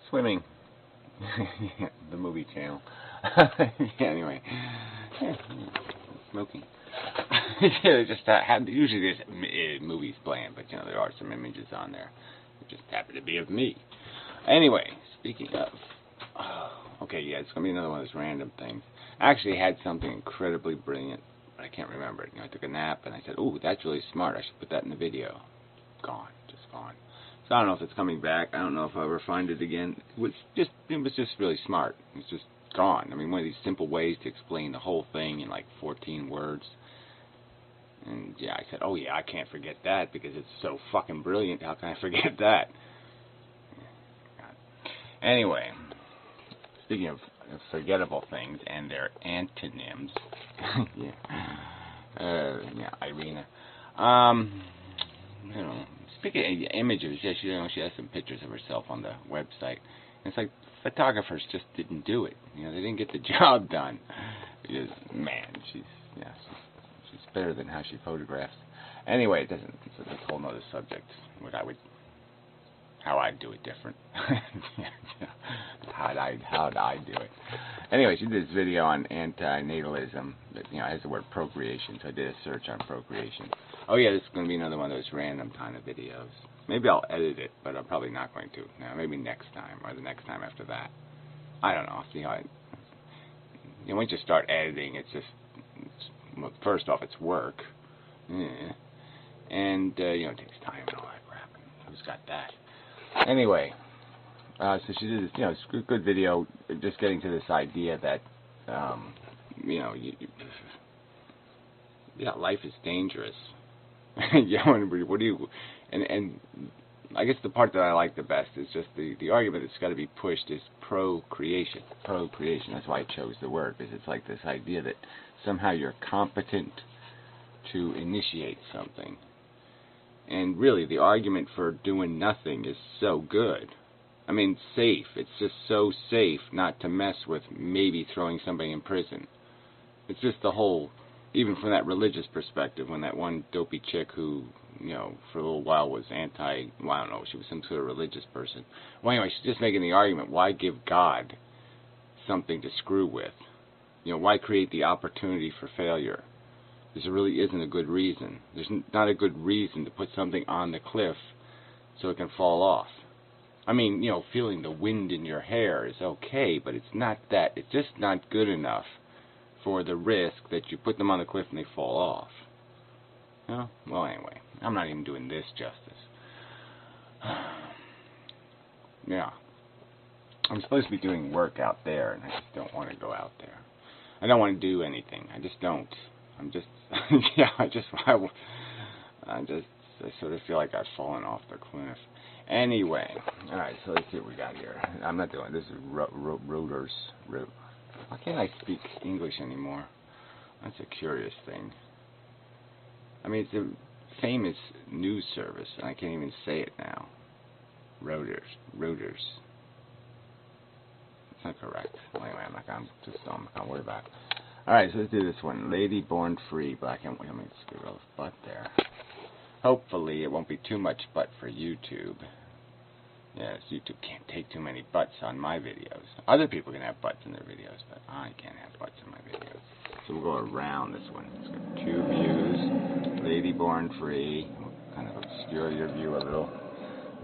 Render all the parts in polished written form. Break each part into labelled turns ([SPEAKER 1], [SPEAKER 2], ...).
[SPEAKER 1] Swimming. The movie channel. Anyway. Yeah, smoking. Just usually there's movies playing, but you know there are some images on there. It just happen to be of me. Anyway, speaking of, okay, yeah, it's gonna be another one of those random things. I actually had something incredibly brilliant, but I can't remember it. You know, I took a nap and I said, "Ooh, that's really smart. I should put that in the video." Gone, just gone. So I don't know if it's coming back. I don't know if I'll ever find it again. It was just really smart. It's just gone. I mean, one of these simple ways to explain the whole thing in like 14 words. And yeah, I said, oh yeah, I can't forget that because it's so fucking brilliant. How can I forget that? Anyway, speaking of forgettable things and their antonyms, yeah, Irina. You know, speaking of images, yeah, she has some pictures of herself on the website. And it's like photographers just didn't do it. You know, they didn't get the job done. Because man, she's better than how she photographs. Anyway, it's a whole nother subject. How I'd do it different. How'd I do it? Anyway, she did this video on antinatalism. That, you know, it has the word procreation, so I did a search on procreation. Oh yeah, this is going to be another one of those random kind of videos. Maybe I'll edit it, but I'm probably not going to. No, maybe next time, or the next time after that. I don't know. I'll see how you know, once you start editing, well, first off, it's work. Yeah. And, you know, it takes time and all that crap. Who's got that? Anyway, so she did this, you know, good video, just getting to this idea that, you know, yeah, life is dangerous. Yeah, what do you, and I guess the part that I like the best is just the argument that's got to be pushed is procreation. Procreation, that's why I chose the word, because it's like this idea that somehow you're competent to initiate something. And really, the argument for doing nothing is so good. I mean, safe. It's just so safe not to mess with maybe throwing somebody in prison. It's just the whole, even from that religious perspective, when that one dopey chick who, you know, for a little while was well, I don't know, she was some sort of religious person. Well, anyway, she's just making the argument, why give God something to screw with? You know, why create the opportunity for failure? There really isn't a good reason. There's not a good reason to put something on the cliff so it can fall off. I mean, you know, feeling the wind in your hair is okay, but it's not that. It's just not good enough for the risk that you put them on the cliff and they fall off. You know? Well, anyway, I'm not even doing this justice. Yeah. I'm supposed to be doing work out there, and I just don't want to go out there. I don't want to do anything. I just don't. I'm just, yeah, I sort of feel like I've fallen off the cliff. Anyway, alright, so let's see what we got here. I'm not doing, this is Reuters. Why can't I speak English anymore? That's a curious thing. I mean, it's a famous news service, and I can't even say it now. Reuters. It's not correct. Well, anyway, I'm not gonna worry about it. Alright, so let's do this one. Lady born free, black and white. Let me just get rid of butt there. Hopefully it won't be too much butt for YouTube. Yes, YouTube can't take too many butts on my videos. Other people can have butts in their videos, but I can't have butts in my videos. So we'll go around this one. It's got 2 views. Lady born free. We'll kind of obscure your view a little.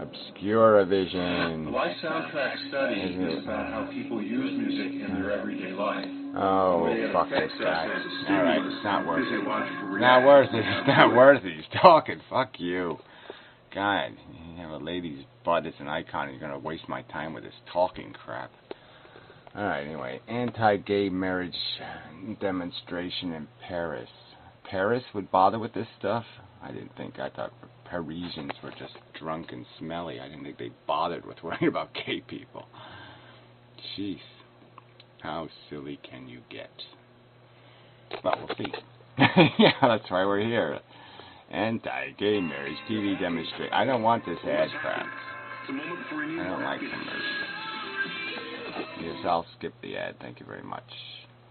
[SPEAKER 1] Obscure a vision.
[SPEAKER 2] The Life Soundtrack study is about how people use music in their everyday life.
[SPEAKER 1] Oh, fuck this guy. Alright, it's not worth it. It's not worth it. It's not worth it. He's talking. Fuck you. God, you have a lady's butt as an icon and you're going to waste my time with this talking crap. Alright, anyway. Anti-gay marriage demonstration in Paris. Paris would bother with this stuff? I thought Parisians were just drunk and smelly. I didn't think they bothered with worrying about gay people. Jeez. How silly can you get? Well, we'll see. Yeah, that's why we're here. Anti-gay marriage TV demonstration. I don't want this ad crap. I don't like commercials. Yes, I'll skip the ad. Thank you very much.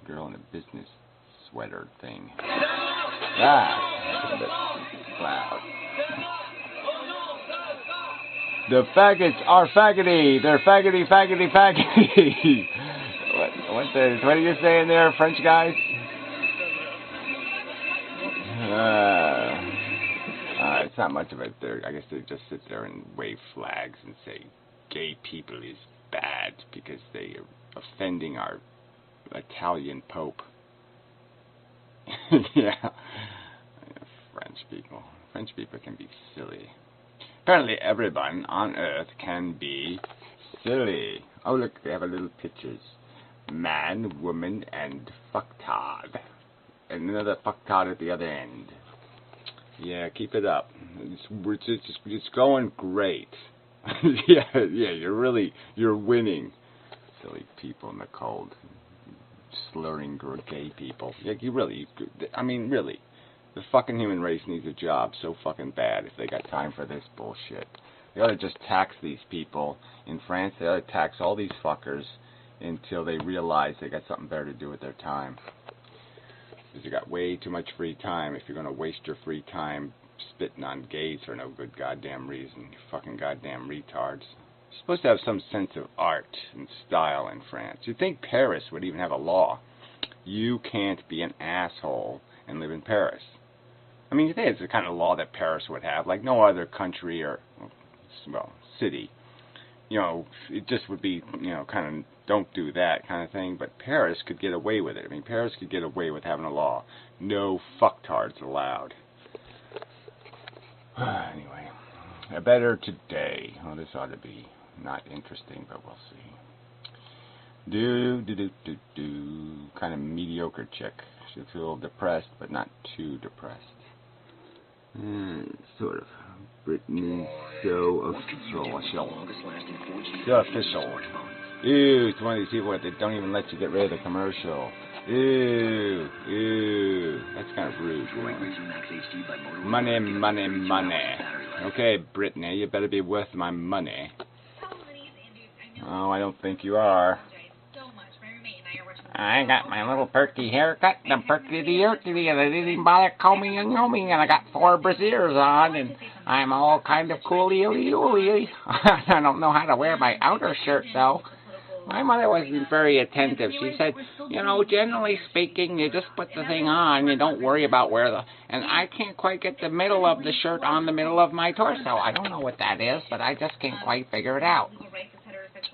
[SPEAKER 1] Girl in a business sweater thing. Ah, that's a bit loud. The faggots are faggoty. They're faggoty, faggoty, faggoty. What are you saying there, French guys? It's not much of it. I guess they just sit there and wave flags and say gay people is bad because they are offending our Italian Pope. Yeah. French people. French people can be silly. Apparently everyone on Earth can be silly. Oh look, they have a little pictures. Man, woman, and fucktard. And another fucktard at the other end. Yeah, keep it up. It's going great. yeah, you're winning. Silly people in the cold. Slurring gay people. Yeah, really, the fucking human race needs a job so fucking bad if they got time for this bullshit. They ought to just tax these people. In France, they ought to tax all these fuckers until they realize they got something better to do with their time. Because you got way too much free time if you're going to waste your free time spitting on gays for no good goddamn reason. You fucking goddamn retards. You're supposed to have some sense of art and style in France. You'd think Paris would even have a law. You can't be an asshole and live in Paris. I mean, you think it's the kind of law that Paris would have, like no other country or, well, city. You know, it just would be, kind of don't do that kind of thing. But Paris could get away with it. I mean, Paris could get away with having a law. No fucktards allowed. Anyway, a better today. Oh, this ought to be not interesting, but we'll see. Kind of mediocre chick. She's a little depressed, but not too depressed. Sort of. Brittany, so official. So official. Ew, it's one of these people that they don't even let you get rid of the commercial. Ew. That's kind of rude. Money, money, money. Okay, Brittany, you better be worth my money. Oh, I don't think you are. I got my little perky haircut, the perky-de-yerky, and I didn't even bother combing and combing, and I got 4 brassieres on, and I'm all kind of cool-y-ooly-ooly. I don't know how to wear my outer shirt, though. My mother wasn't very attentive. She said, generally speaking, you just put the thing on, you don't worry about where the... And I can't quite get the middle of the shirt on the middle of my torso. I don't know what that is, but I just can't quite figure it out.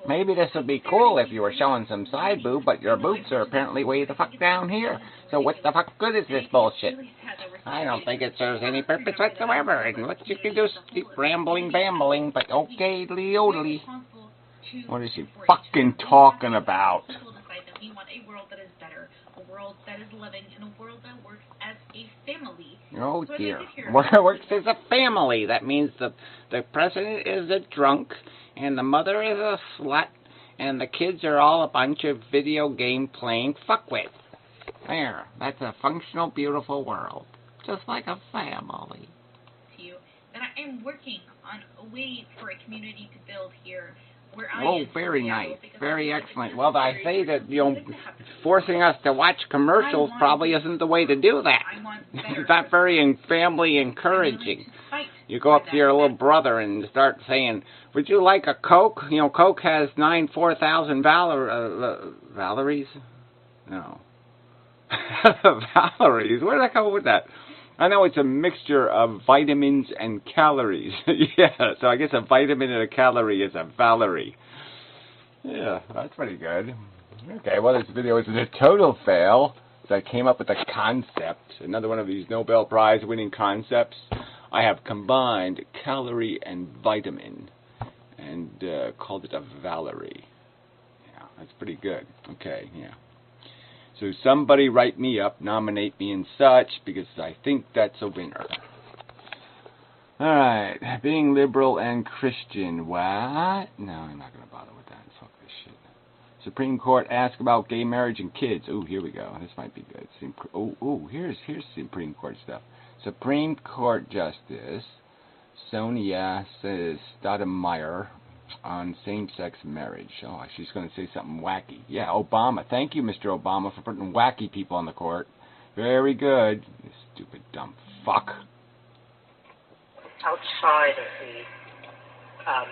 [SPEAKER 1] Maybe this would be cool if you were showing some side boob, but your boobs are apparently way the fuck down here. So what the fuck good is this bullshit? I don't think it serves any purpose whatsoever, and what you can do is keep rambling, bambling, but okay, leodely. What is she fucking talking about?
[SPEAKER 3] We want a world that is better, a world that is loving, and a world that works as a family.
[SPEAKER 1] Oh dear. Works as a family. That means the president is a drunk, and the mother is a slut, and the kids are all a bunch of video game playing fuckwits. There. That's a functional, beautiful world. Just like a family.
[SPEAKER 3] To you, that I am working on a way for a community to build here.
[SPEAKER 1] Oh, very nice. Very excellent. Well, I say that, forcing us to watch commercials probably isn't the way to do that. It's not very family encouraging. You go up to your little brother and start saying, would you like a Coke? Coke has 4,000 Valeries? No. Valeries? Where did I come with that? I know it's a mixture of vitamins and calories. Yeah, so I guess a vitamin and a calorie is a Valerie. Yeah, that's pretty good. Okay, well, this video is a total fail. So I came up with a concept, another one of these Nobel Prize winning concepts. I have combined calorie and vitamin and called it a Valerie. Yeah, that's pretty good. Okay, yeah. So somebody write me up, nominate me and such, because I think that's a winner. Alright, being liberal and Christian. What? No, I'm not going to bother with that. Fuck this shit. Supreme Court asked about gay marriage and kids. Oh, here we go. This might be good. Here's Supreme Court stuff. Supreme Court Justice Sonia Sotomayor on same-sex marriage. Oh, she's going to say something wacky. Yeah, Obama. Thank you, Mr. Obama, for putting wacky people on the court. Very good. You stupid, dumb fuck.
[SPEAKER 4] Outside of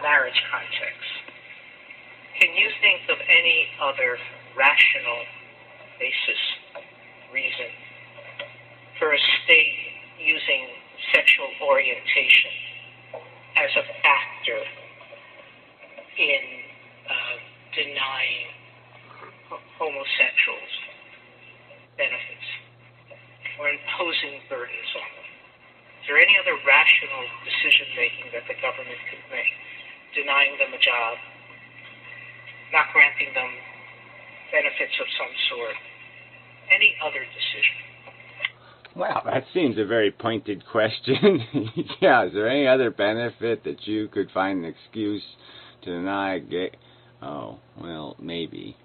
[SPEAKER 4] marriage context. Can you think of any other rational basis, reason, for a state using sexual orientation as a factor in denying homosexuals benefits or imposing burdens on them? Is there any other rational decision-making that the government could make, denying them a job, not granting them benefits of some sort, any other decision?
[SPEAKER 1] Well, that seems a very pointed question. Yeah, is there any other benefit that you could find an excuse to deny gay? Oh, well, maybe.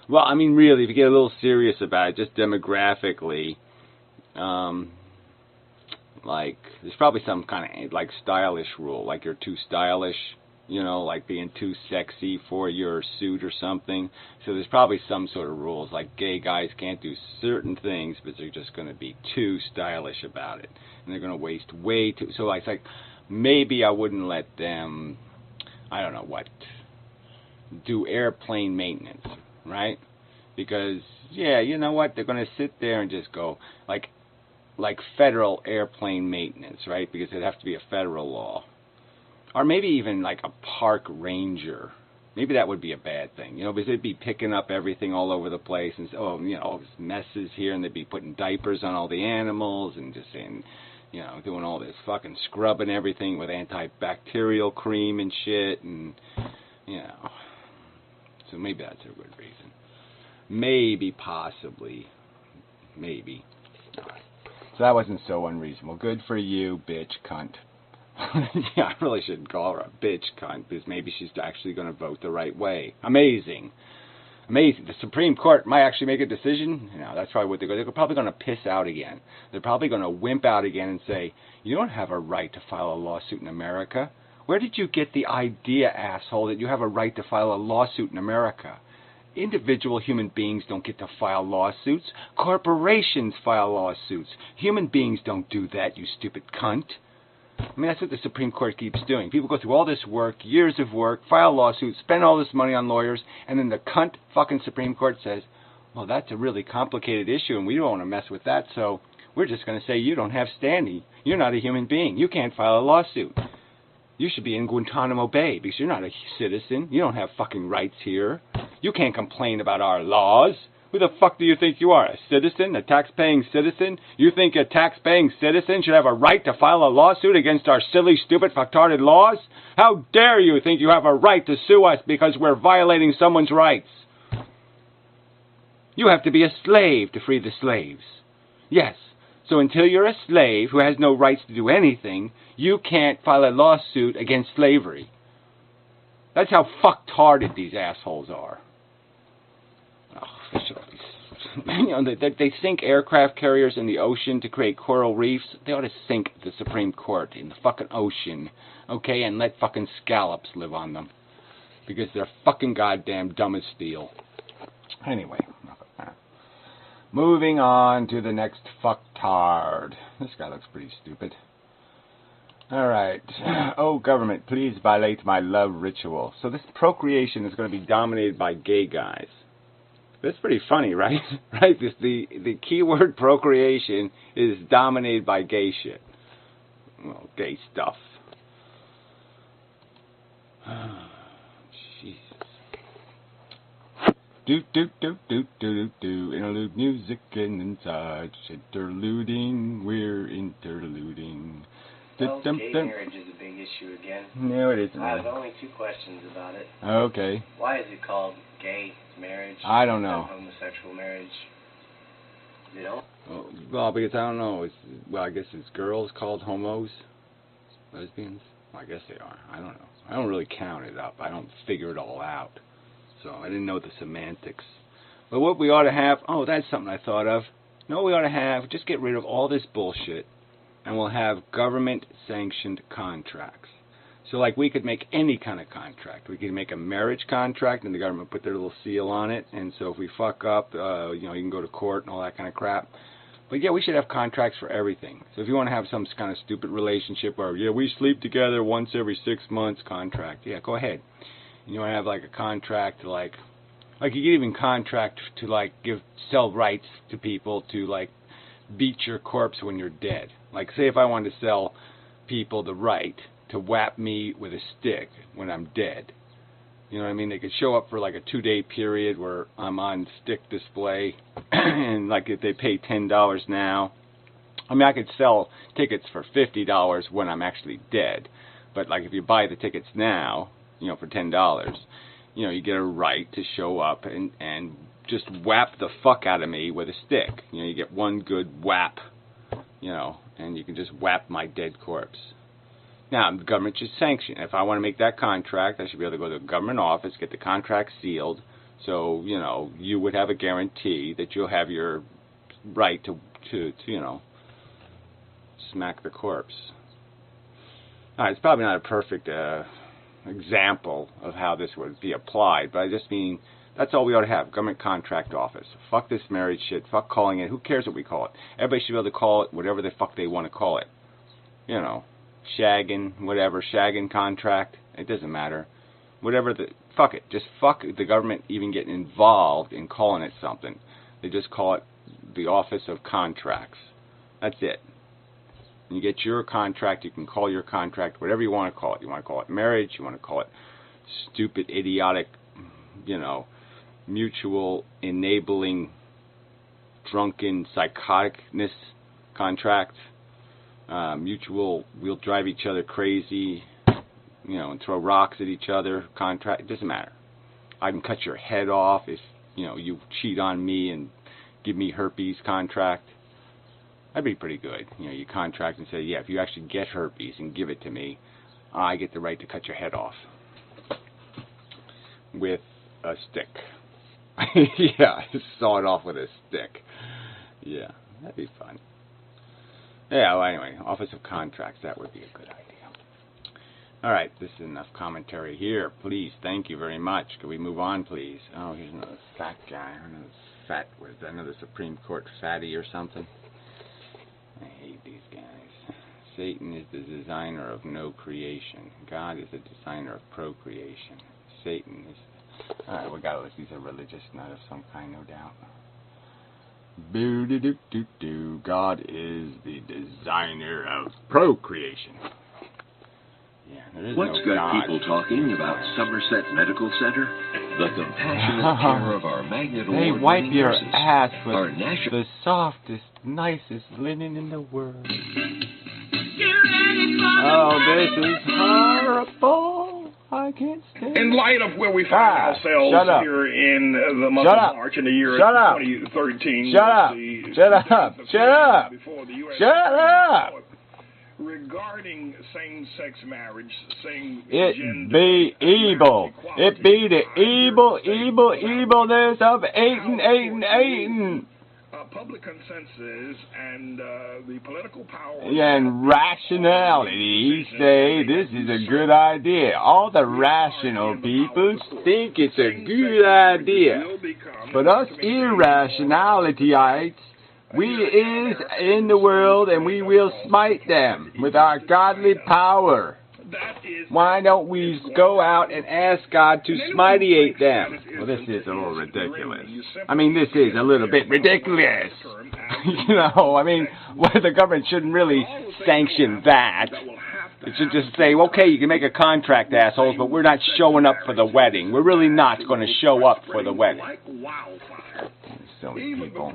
[SPEAKER 1] Well, I mean, really, if you get a little serious about it, just demographically, like, there's probably some kind of, like, stylish rule, like you're too stylish, you know, like being too sexy for your suit or something. So there's probably some sort of rules, like gay guys can't do certain things, but they're just going to be too stylish about it. And they're going to waste way too... So it's like, maybe I wouldn't let them, I don't know what, do airplane maintenance, right? Because, yeah, you know what, they're going to sit there and just go, like federal airplane maintenance, right? Because it'd have to be a federal law. Or maybe even like a park ranger. Maybe that would be a bad thing, you know, because they'd be picking up everything all over the place and, oh, you know, all this messes here, and they'd be putting diapers on all the animals and just saying, you know, doing all this fucking scrubbing everything with antibacterial cream and shit, and, you know. So maybe that's a good reason. Maybe, possibly, maybe. So that wasn't so unreasonable. Good for you, bitch, cunt. Yeah, I really shouldn't call her a bitch cunt, because maybe she's actually going to vote the right way. Amazing. Amazing. The Supreme Court might actually make a decision. You know, that's probably what they're going to do. They're probably going to piss out again. They're probably going to wimp out again and say, you don't have a right to file a lawsuit in America. Where did you get the idea, asshole, that you have a right to file a lawsuit in America? Individual human beings don't get to file lawsuits. Corporations file lawsuits. Human beings don't do that, you stupid cunt. I mean, that's what the Supreme Court keeps doing. People go through all this work, years of work, file lawsuits, spend all this money on lawyers, and then the cunt fucking Supreme Court says, well, that's a really complicated issue, and we don't want to mess with that, so we're just going to say you don't have standing. You're not a human being. You can't file a lawsuit. You should be in Guantanamo Bay, because you're not a citizen. You don't have fucking rights here. You can't complain about our laws. Who the fuck do you think you are, a citizen, a tax-paying citizen? You think a tax-paying citizen should have a right to file a lawsuit against our silly, stupid, fucktarded laws? How dare you think you have a right to sue us because we're violating someone's rights? You have to be a slave to free the slaves. Yes, so until you're a slave who has no rights to do anything, you can't file a lawsuit against slavery. That's how fucktarded these assholes are. You know, they sink aircraft carriers in the ocean to create coral reefs. They ought to sink the Supreme Court in the fucking ocean, okay, and let fucking scallops live on them, because they're fucking goddamn dumb as steel. Anyway, moving on to the next fucktard. This guy looks pretty stupid. Alright. Oh, government, please violate my love ritual. So this procreation is going to be dominated by gay guys. That's pretty funny, right? Right? The keyword procreation is dominated by gay shit. Well, gay stuff. Jesus. Do do do do do do do. Interlude music and inside interluding. We're interluding.
[SPEAKER 5] Well, gay marriage is a big issue again.
[SPEAKER 1] No, it isn't.
[SPEAKER 5] I have only two questions about it.
[SPEAKER 1] Okay.
[SPEAKER 5] Why is it called gay marriage?
[SPEAKER 1] I don't know.
[SPEAKER 5] Homosexual marriage. You don't?
[SPEAKER 1] Well, because I don't know. Well, I guess it's girls called homos, lesbians. Well, I guess they are. I don't know. I don't really count it up. I don't figure it all out. So I didn't know the semantics. But what we ought to have, oh, that's something I thought of. No, we ought to have, just get rid of all this bullshit, and we'll have government-sanctioned contracts. So, like, we could make any kind of contract. We could make a marriage contract, and the government put their little seal on it. And so if we fuck up, you know, you can go to court and all that kind of crap. But yeah, we should have contracts for everything. So if you want to have some kind of stupid relationship where, yeah, we sleep together once every 6 months contract, yeah, go ahead. And you want to have like a contract to like you could even contract to like sell rights to people to like beat your corpse when you're dead. Like say if I wanted to sell people the right to whap me with a stick when I'm dead. You know what I mean? They could show up for like a 2-day period where I'm on stick display, and like if they pay $10 now, I mean I could sell tickets for $50 when I'm actually dead. But like if you buy the tickets now, you know, for $10, you know, you get a right to show up and just whap the fuck out of me with a stick. You know, you get one good whap, you know, and you can just whap my dead corpse. Now, the government should sanction. If I want to make that contract, I should be able to go to the government office, get the contract sealed, so, you know, you would have a guarantee that you'll have your right to you know, smack the corpse. Now, it's probably not a perfect example of how this would be applied, but I just mean that's all we ought to have, government contract office. Fuck this marriage shit. Fuck calling it. Who cares what we call it? Everybody should be able to call it whatever the fuck they want to call it. You know. Shagging, whatever, shagging contract, it doesn't matter. Whatever fuck it. Just fuck the government even getting involved in calling it something. They just call it the Office of Contracts. That's it. When you get your contract, you can call your contract whatever you want to call it. You want to call it marriage, you want to call it stupid, idiotic, you know, mutual enabling, drunken, psychoticness contract. Mutual, we'll drive each other crazy, you know, and throw rocks at each other contract. It doesn't matter. I can cut your head off if, you know, you cheat on me and give me herpes contract. That'd be pretty good. You know, you contract and say, yeah, if you actually get herpes and give it to me, I get the right to cut your head off with a stick. Yeah, saw it off with a stick. Yeah, that'd be fun. Yeah, well, anyway, Office of Contracts, that would be a good idea. All right, this is enough commentary here. Please, thank you very much. Can we move on, please? Oh, here's another fat guy. Another fat, what is that, another Supreme Court fatty or something? I hate these guys. Satan is the designer of no creation. God is the designer of procreation. Satan is... All right, we got this. These are religious, not of some kind, no doubt. Boo-doo-doo-doo-doo. God is the designer of procreation. Yeah, there is
[SPEAKER 6] What's
[SPEAKER 1] no
[SPEAKER 6] got
[SPEAKER 1] God.
[SPEAKER 6] people talking about Somerset Medical Center? The compassionate care of our Magnet
[SPEAKER 1] They
[SPEAKER 6] Award
[SPEAKER 1] wipe
[SPEAKER 6] winning
[SPEAKER 1] your
[SPEAKER 6] nurses.
[SPEAKER 1] ass with
[SPEAKER 6] Our national
[SPEAKER 1] the softest, nicest linen in the world. Oh, this is horrible. I can't stand
[SPEAKER 7] In light of where we find ourselves here in the month of March in the year 2013,
[SPEAKER 1] Shut up!
[SPEAKER 7] Regarding same-sex marriage,
[SPEAKER 1] it be evil. It be the evilness of Aiden.
[SPEAKER 7] Public consensus and the political power
[SPEAKER 1] and rationality say this is a good idea. All the rational people think it's a good idea. But us irrationalityites, we is in the world and we will smite them with our godly power. Why don't we go out and ask God to smiteate them? Well, this is a little ridiculous. I mean, this is a little bit ridiculous. You know, I mean, well, the government shouldn't really sanction that. It should just say, okay, you can make a contract, assholes, but we're not showing up for the wedding. We're really not going to show up for the wedding. So many people.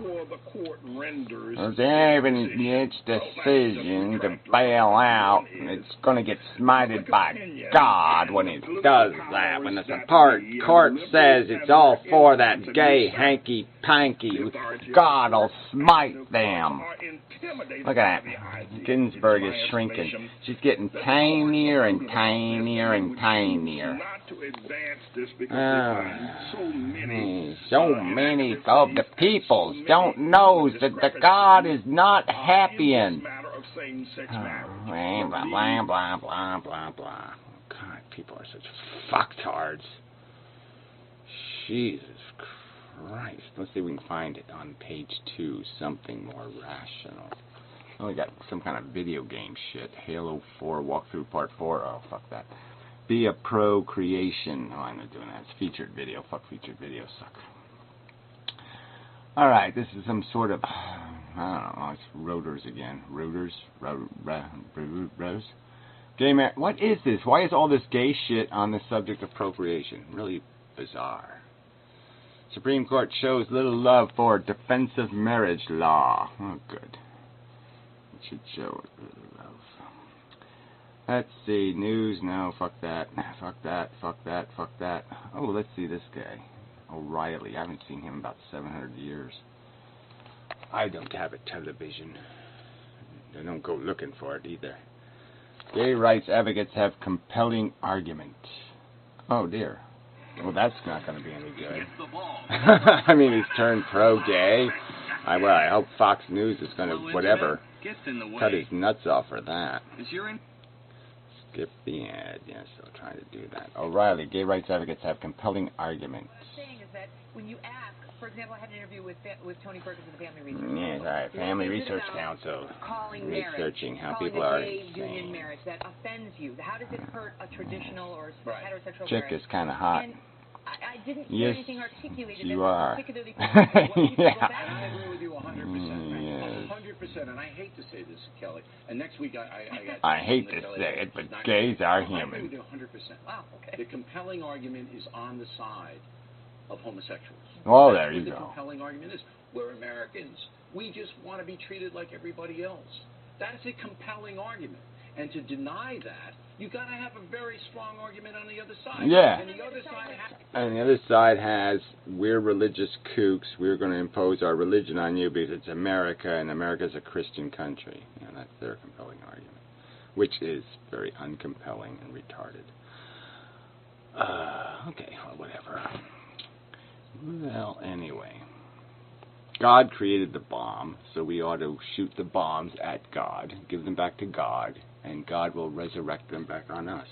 [SPEAKER 1] Even its decision to bail out, it's going to get smited by God when it does that. When the Supreme Court says it's all for that gay hanky-panky, God will smite them. Look at that. Ginsburg is shrinking. She's getting tinier and tinier and tinier. So many of the peoples don't know that the God is not happy in. Blah, blah, blah, blah, blah, blah. God, people are such fucktards. Jesus Christ. Let's see if we can find it on page 2. Something more rational. Oh, we got some kind of video game shit. Halo 4 walkthrough part 4. Oh, fuck that. Be a Procreation. Oh, I'm not doing that. It's featured video. Fuck featured videos. Suck. Alright, this is some sort of... I don't know. It's rotors again. Rotors? Rotors? Gay marriage. What is this? Why is all this gay shit on the subject of procreation? Really bizarre. Supreme Court shows little love for defensive marriage law. Oh, good. It should show little love. Let's see. News. No, fuck that. Fuck that. Fuck that. Fuck that. Oh, let's see this guy. O'Reilly. I haven't seen him in about 700 years. I don't have a television. I don't go looking for it either. Gay rights advocates have compelling argument. Oh dear. Well, that's not going to be any good. I mean, he's turned pro-gay. Well, I hope Fox News is going to, whatever, cut his nuts off for that. Skip the ad. Yes, I'll try to do that. O'Reilly, gay rights advocates have compelling argument.
[SPEAKER 8] What I'm saying is that when you ask, for example, I had an interview with Tony Perkins of the Family Research Council.
[SPEAKER 1] Yes, all right. Family Research Council. Researching how people are
[SPEAKER 8] insane. Union marriage that offends you. How does it hurt a traditional or heterosexual
[SPEAKER 1] Chick
[SPEAKER 8] marriage?
[SPEAKER 1] is kind of hot.
[SPEAKER 8] And I didn't hear anything articulated
[SPEAKER 1] you
[SPEAKER 8] that
[SPEAKER 1] are.
[SPEAKER 8] was particularly positive.
[SPEAKER 9] I agree with you 100%.
[SPEAKER 1] Yes.
[SPEAKER 9] 100%. And I hate to say this, Kelly. And next week I got...
[SPEAKER 1] I hate to say it, but gays are human.
[SPEAKER 9] I agree with you 100%.
[SPEAKER 8] Wow, okay.
[SPEAKER 9] The compelling argument is on the side of homosexuals.
[SPEAKER 1] Oh, there you go.
[SPEAKER 9] The compelling argument is, we're Americans. We just want to be treated like everybody else. That's a compelling argument. And to deny that, you got to have a very strong argument on the other side.
[SPEAKER 1] Yeah.
[SPEAKER 9] And the other side has...
[SPEAKER 1] And the other side has, we're religious kooks. We're going to impose our religion on you because it's America, and America's a Christian country. You know, that's their compelling argument, which is very uncompelling and retarded. Okay, well, whatever. Well, anyway. God created the bomb, so we ought to shoot the bombs at God, give them back to God, and God will resurrect them back on us.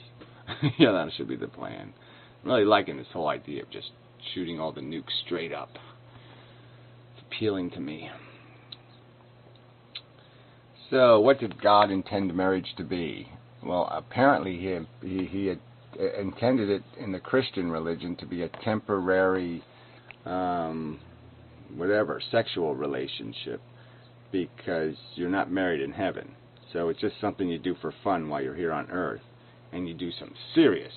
[SPEAKER 1] Yeah, that should be the plan. I'm really liking this whole idea of just shooting all the nukes straight up. It's appealing to me. So, what did God intend marriage to be? Well, apparently he had intended it in the Christian religion to be a temporary... whatever, sexual relationship, because you're not married in heaven. So it's just something you do for fun while you're here on earth, and you do some serious.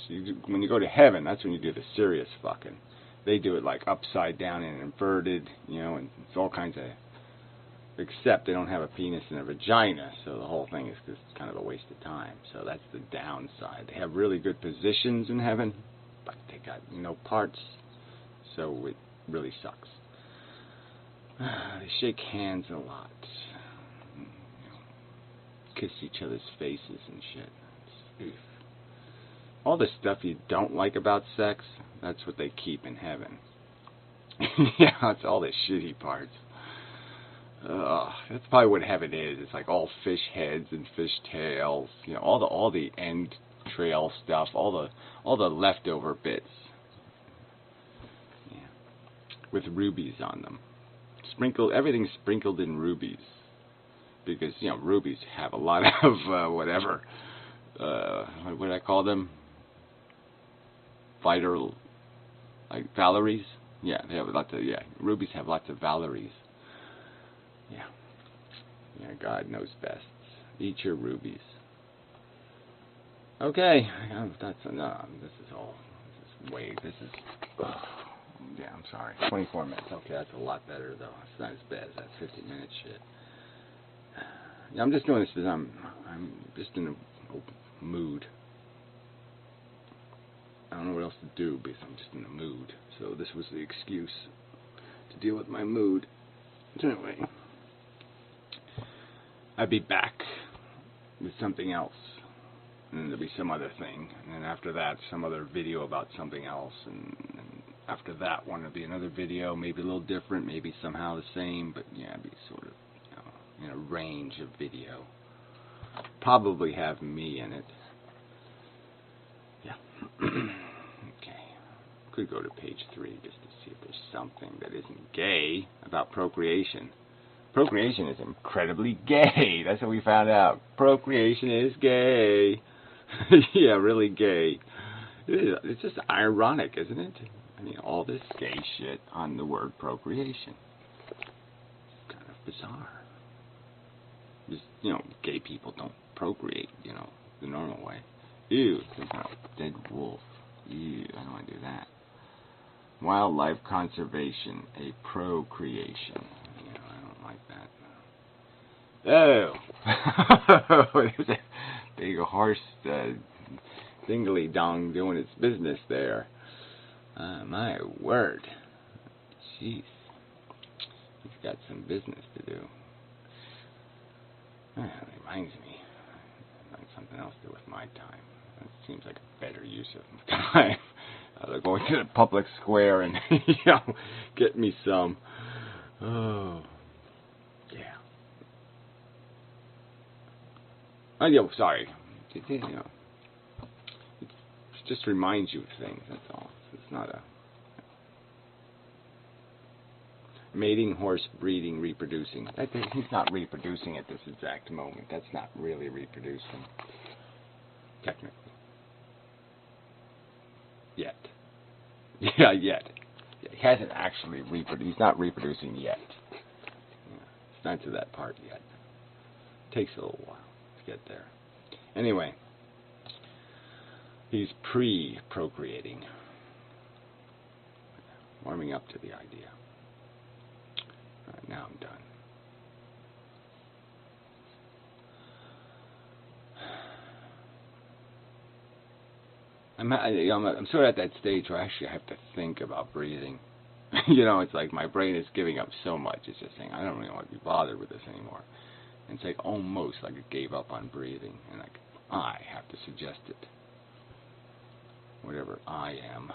[SPEAKER 1] When you go to heaven, that's when you do the serious fucking. They do it like upside down and inverted, you know, and it's all kinds of, except they don't have a penis and a vagina, so the whole thing is just kind of a waste of time. So that's the downside. They have really good positions in heaven, but they got no parts, so it really sucks. They shake hands a lot. You know, kiss each other's faces and shit. Oof. All the stuff you don't like about sex, that's what they keep in heaven. Yeah, it's all the shitty parts. That's probably what heaven is. It's like all fish heads and fish tails. You know, all the end trail stuff, all the leftover bits. Yeah, with rubies on them. Everything's sprinkled in rubies, because, you know, rubies have a lot of, whatever, what would I call them? Vital, like, valaries? Yeah, they have lots of, rubies have lots of valaries. Yeah. Yeah, God knows best. Eat your rubies. Okay, that's enough. Yeah, I'm sorry. 24 minutes. Okay, that's a lot better, though. It's not as bad as that 50-minute shit. Yeah, I'm just doing this because I'm just in a mood. I don't know what else to do because I'm just in a mood. So this was the excuse to deal with my mood. So anyway, I'd be back with something else. And then there'll be some other thing. And then after that, some other video about something else. And after that one will be another video, maybe a little different, maybe somehow the same, but yeah, it'd be sort of, you know, in a range of video. Probably have me in it. Yeah. Okay. could go to page 3 just to see if there's something that isn't gay about procreation. Procreation is incredibly gay. That's what we found out. Procreation is gay. Yeah, really gay. It's just ironic, isn't it? I mean, all this gay shit on the word procreation. It's kind of bizarre. Just, you know, gay people don't procreate, you know, the normal way. Ew, some kind of dead wolf. Ew, I don't want to do that. Wildlife conservation, a procreation. You know, I don't like that. Oh, there's a big horse dingly dong doing its business there. My word. Jeez. He's got some business to do. That reminds me. I'd like something else to do with my time. That seems like a better use of time. Going to the public square and, you know, get me some. Oh. Yeah. Oh, yeah, sorry. You know, it just reminds you of things, that's all. It's not a... Mating, horse, breeding, reproducing. He's not reproducing at this exact moment. That's not really reproducing. Technically. Yet. Yeah, yet. Yeah, he hasn't actually reproduced. He's not reproducing yet. Yeah, it's not to that part yet. It takes a little while to get there. Anyway, he's pre-procreating. Warming up to the idea. Alright, now I'm done. I'm sort of at that stage where I actually have to think about breathing. You know, it's like my brain is giving up so much. It's just saying, I don't really want to be bothered with this anymore. And it's like almost like it gave up on breathing. And like, I have to suggest it. Whatever I am.